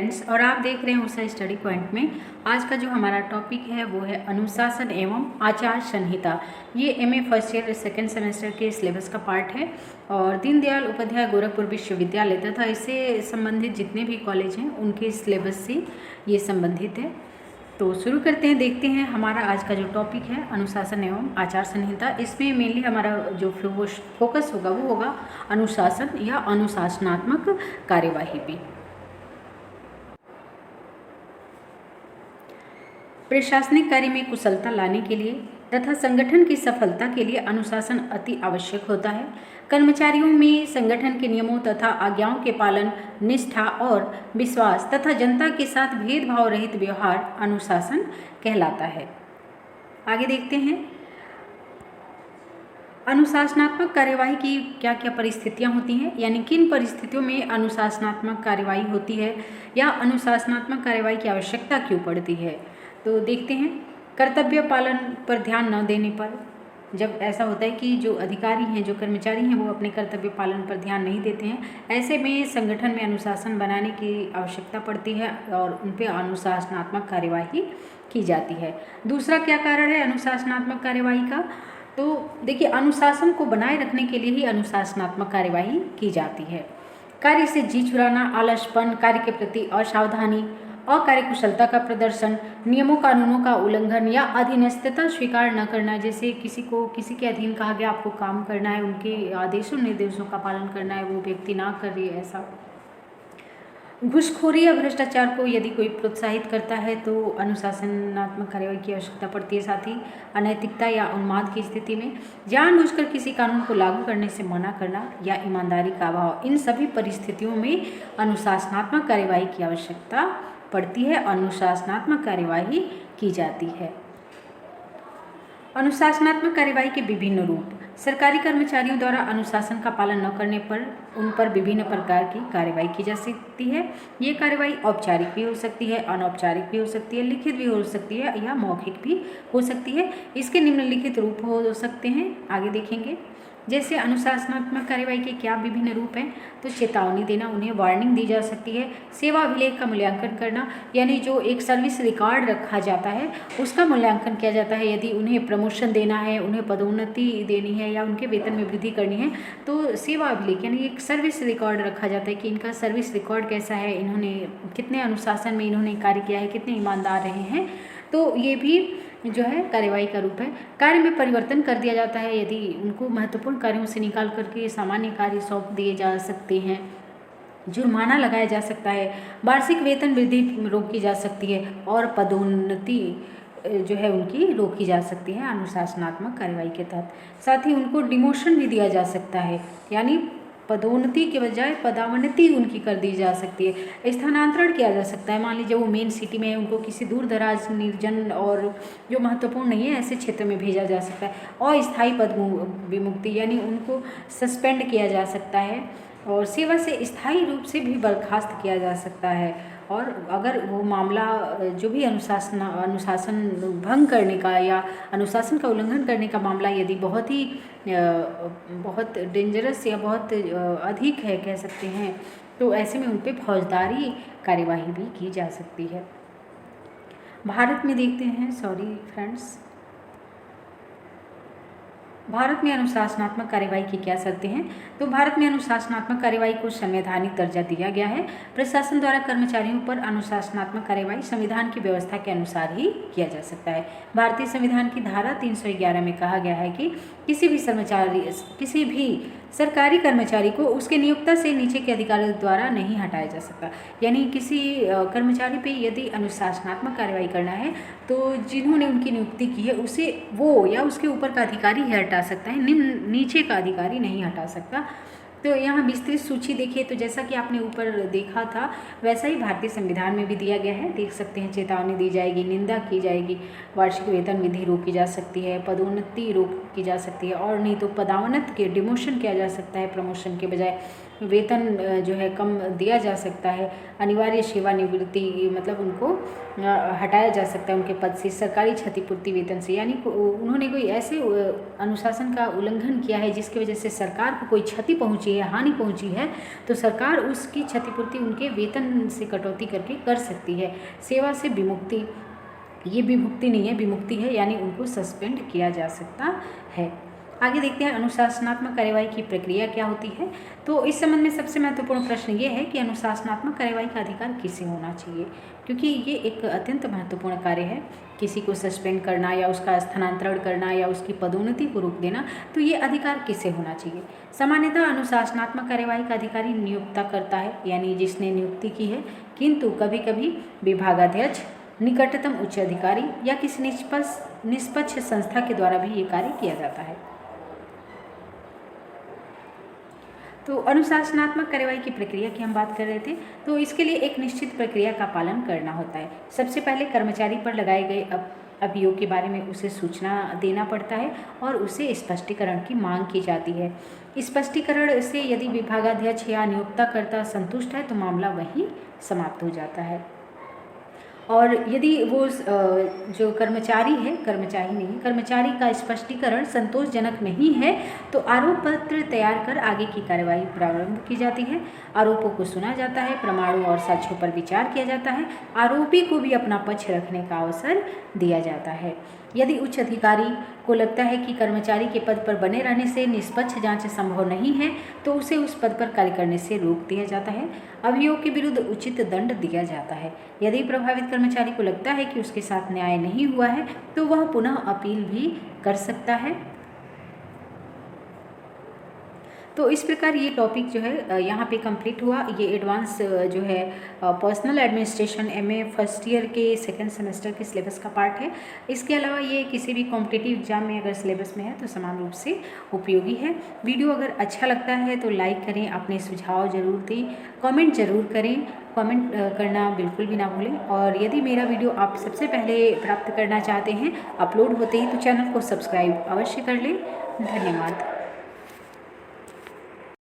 Friends, और आप देख रहे हैं उषा स्टडी पॉइंट में। आज का जो हमारा टॉपिक है वो है अनुशासन एवं आचार संहिता। ये MA first year second semester के सिलेबस का पार्ट है और दीनदयाल उपाध्याय गोरखपुर विश्वविद्यालय तथा इससे संबंधित जितने भी कॉलेज हैं उनके सिलेबस से ये संबंधित है। तो शुरू करते हैं, देखते हैं हमारा आज का जो टॉपिक है अनुशासन एवं आचार संहिता। इसमें मेनली हमारा जो फोकस होगा वो होगा अनुशासन या अनुशासनात्मक कार्यवाही पे। प्रशासनिक कार्य में कुशलता लाने के लिए तथा संगठन की सफलता के लिए अनुशासन अति आवश्यक होता है। कर्मचारियों में संगठन के नियमों तथा आज्ञाओं के पालन, निष्ठा और विश्वास तथा जनता के साथ भेदभाव रहित व्यवहार अनुशासन कहलाता है। आगे देखते हैं अनुशासनात्मक कार्यवाही की क्या क्या परिस्थितियां होती हैं, यानी किन परिस्थितियों में अनुशासनात्मक कार्यवाही होती है या अनुशासनात्मक कार्यवाही की आवश्यकता क्यों पड़ती है। तो देखते हैं, कर्तव्य पालन पर ध्यान न देने पर, जब ऐसा होता है कि जो अधिकारी हैं, जो कर्मचारी हैं, वो अपने कर्तव्य पालन पर ध्यान नहीं देते हैं, ऐसे में संगठन में अनुशासन बनाने की आवश्यकता पड़ती है और उन पर अनुशासनात्मक कार्यवाही की जाती है। दूसरा क्या कारण है अनुशासनात्मक कार्यवाही का, तो देखिए अनुशासन को बनाए रखने के लिए ही अनुशासनात्मक कार्यवाही की जाती है। कार्य से जी चुराना, आलसपन, कार्य के प्रति असावधानी, अकार्यकुशलता का प्रदर्शन, नियमों कानूनों का उल्लंघन या अधीनस्थता स्वीकार न करना, जैसे किसी के अधीन कहा गया आपको काम करना है, उनके आदेशों निर्देशों का पालन करना है, वो व्यक्ति ना कर रही है ऐसा। घूसखोरी या भ्रष्टाचार को यदि कोई प्रोत्साहित करता है तो अनुशासनात्मक कार्यवाही की आवश्यकता पड़ती है। साथ ही अनैतिकता या उन्माद की स्थिति में जानबूझकर किसी कानून को लागू करने से मना करना या ईमानदारी का अभाव, इन सभी परिस्थितियों में अनुशासनात्मक कार्यवाही की आवश्यकता पड़ती है, अनुशासनात्मक कार्यवाही की जाती है। अनुशासनात्मक कार्यवाही के विभिन्न रूप। सरकारी कर्मचारियों द्वारा अनुशासन का पालन न करने पर उन पर विभिन्न प्रकार की कार्यवाही की जा सकती है। ये कार्यवाही औपचारिक भी हो सकती है, अनौपचारिक भी हो सकती है, लिखित भी हो सकती है या मौखिक भी हो सकती है। इसके निम्नलिखित रूप हो सकते हैं, आगे देखेंगे। जैसे अनुशासनात्मक कार्यवाही के क्या विभिन्न रूप हैं, तो चेतावनी देना, उन्हें वार्निंग दी जा सकती है। सेवा अभिलेख का मूल्यांकन करना, यानी जो एक सर्विस रिकॉर्ड रखा जाता है उसका मूल्यांकन किया जाता है। यदि उन्हें प्रमोशन देना है, उन्हें पदोन्नति देनी है या उनके वेतन में वृद्धि करनी है तो सेवा अभिलेख यानी एक सर्विस रिकॉर्ड रखा जाता है कि इनका सर्विस रिकॉर्ड कैसा है, इन्होंने कितने अनुशासन में इन्होंने कार्य किया है, कितने ईमानदार रहे हैं। तो ये भी जो है कार्यवाही का रूप है। कार्य में परिवर्तन कर दिया जाता है, यदि उनको महत्वपूर्ण कार्यों से निकाल करके सामान्य कार्य सौंप दिए जा सकते हैं। जुर्माना लगाया जा सकता है, वार्षिक वेतन वृद्धि रोकी जा सकती है और पदोन्नति जो है उनकी रोकी जा सकती है अनुशासनात्मक कार्यवाही के तहत। साथ ही उनको डिमोशन भी दिया जा सकता है, यानी पदोन्नति के बजाय पदावन्नति उनकी कर दी जा सकती है। स्थानांतरण किया जा सकता है, मान लीजिए वो मेन सिटी में है, उनको किसी दूर दराज, निर्जन और जो महत्वपूर्ण नहीं है ऐसे क्षेत्र में भेजा जा सकता है। अस्थायी पद विमुक्ति यानी उनको सस्पेंड किया जा सकता है और सेवा से स्थायी रूप से भी बर्खास्त किया जा सकता है। और अगर वो मामला जो भी अनुशासन भंग करने का या अनुशासन का उल्लंघन करने का मामला यदि बहुत डेंजरस या बहुत अधिक है कह सकते हैं, तो ऐसे में उन पर फौजदारी कार्यवाही भी की जा सकती है। भारत में देखते हैं, भारत में अनुशासनात्मक कार्यवाही की क्या शर्तें हैं। तो भारत में अनुशासनात्मक कार्यवाही को संवैधानिक दर्जा दिया गया है। प्रशासन द्वारा कर्मचारियों पर अनुशासनात्मक कार्यवाही संविधान की व्यवस्था के अनुसार ही किया जा सकता है। भारतीय संविधान की धारा 311 में कहा गया है कि किसी भी सरकारी कर्मचारी को उसके नियोक्ता से नीचे के अधिकारियों द्वारा नहीं हटाया जा सकता। यानी किसी कर्मचारी पे यदि अनुशासनात्मक कार्यवाही करना है तो जिन्होंने उनकी नियुक्ति की है उसे वो या उसके ऊपर का अधिकारी ही हटा सकता है, नीचे का अधिकारी नहीं हटा सकता। तो यहाँ विस्तृत सूची देखिए, तो जैसा कि आपने ऊपर देखा था वैसा ही भारतीय संविधान में भी दिया गया है, देख सकते हैं। चेतावनी दी जाएगी, निंदा की जाएगी, वार्षिक वेतन वृद्धि रोकी जा सकती है, पदोन्नति रोकी जा सकती है और नहीं तो पदावनत के डिमोशन किया जा सकता है प्रमोशन के बजाय। वेतन जो है कम दिया जा सकता है, अनिवार्य सेवानिवृत्ति मतलब उनको हटाया जा सकता है उनके पद से, सरकारी क्षतिपूर्ति वेतन से। यानी उन्होंने कोई ऐसे अनुशासन का उल्लंघन किया है जिसकी वजह से सरकार को कोई क्षति पहुंची है, हानि पहुंची है, तो सरकार उसकी क्षतिपूर्ति उनके वेतन से कटौती करके कर सकती है। सेवा से विमुक्ति, ये विमुक्ति नहीं है, विमुक्ति है, यानी उनको सस्पेंड किया जा सकता है। आगे देखते हैं अनुशासनात्मक कार्यवाही की प्रक्रिया क्या होती है। तो इस संबंध में सबसे महत्वपूर्ण प्रश्न ये है कि अनुशासनात्मक कार्यवाही का अधिकार किसे होना चाहिए, क्योंकि ये एक अत्यंत महत्वपूर्ण कार्य है। किसी को सस्पेंड करना या उसका स्थानांतरण करना या उसकी पदोन्नति को रोक देना, तो ये अधिकार किसे होना चाहिए। सामान्यतः अनुशासनात्मक कार्यवाही का अधिकारी नियुक्ता करता है, यानी जिसने नियुक्ति की है, किंतु कभी कभी विभागाध्यक्ष, निकटतम उच्च अधिकारी या किसी निष्पक्ष संस्था के द्वारा भी ये कार्य किया जाता है। तो अनुशासनात्मक कार्यवाही की प्रक्रिया की हम बात कर रहे थे, तो इसके लिए एक निश्चित प्रक्रिया का पालन करना होता है। सबसे पहले कर्मचारी पर लगाए गए अभियोग के बारे में उसे सूचना देना पड़ता है और उसे स्पष्टीकरण की मांग की जाती है। स्पष्टीकरण से यदि विभागाध्यक्ष या नियोक्ताकर्ता संतुष्ट है तो मामला वहीं समाप्त हो जाता है। और यदि वो जो कर्मचारी का स्पष्टीकरण संतोषजनक नहीं है तो आरोप पत्र तैयार कर आगे की कार्यवाही प्रारंभ की जाती है। आरोपों को सुना जाता है, प्रमाणों और साक्ष्यों पर विचार किया जाता है, आरोपी को भी अपना पक्ष रखने का अवसर दिया जाता है। यदि उच्च अधिकारी को लगता है कि कर्मचारी के पद पर बने रहने से निष्पक्ष जांच संभव नहीं है तो उसे उस पद पर कार्य करने से रोक दिया जाता है। अभियोग के विरुद्ध उचित दंड दिया जाता है। यदि प्रभावित कर्मचारी को लगता है कि उसके साथ न्याय नहीं हुआ है तो वह पुनः अपील भी कर सकता है। तो इस प्रकार ये टॉपिक जो है यहाँ पे कंप्लीट हुआ। ये एडवांस जो है personal administration MA first year के सेकंड सेमेस्टर के सिलेबस का पार्ट है। इसके अलावा ये किसी भी कॉम्पिटिटिव एग्जाम में अगर सिलेबस में है तो समान रूप से उपयोगी है। वीडियो अगर अच्छा लगता है तो लाइक करें, अपने सुझाव जरूर दें, कमेंट जरूर करें, कमेंट करना बिल्कुल भी ना भूलें। और यदि मेरा वीडियो आप सबसे पहले प्राप्त करना चाहते हैं अपलोड होते ही, तो चैनल को सब्सक्राइब अवश्य कर लें। धन्यवाद।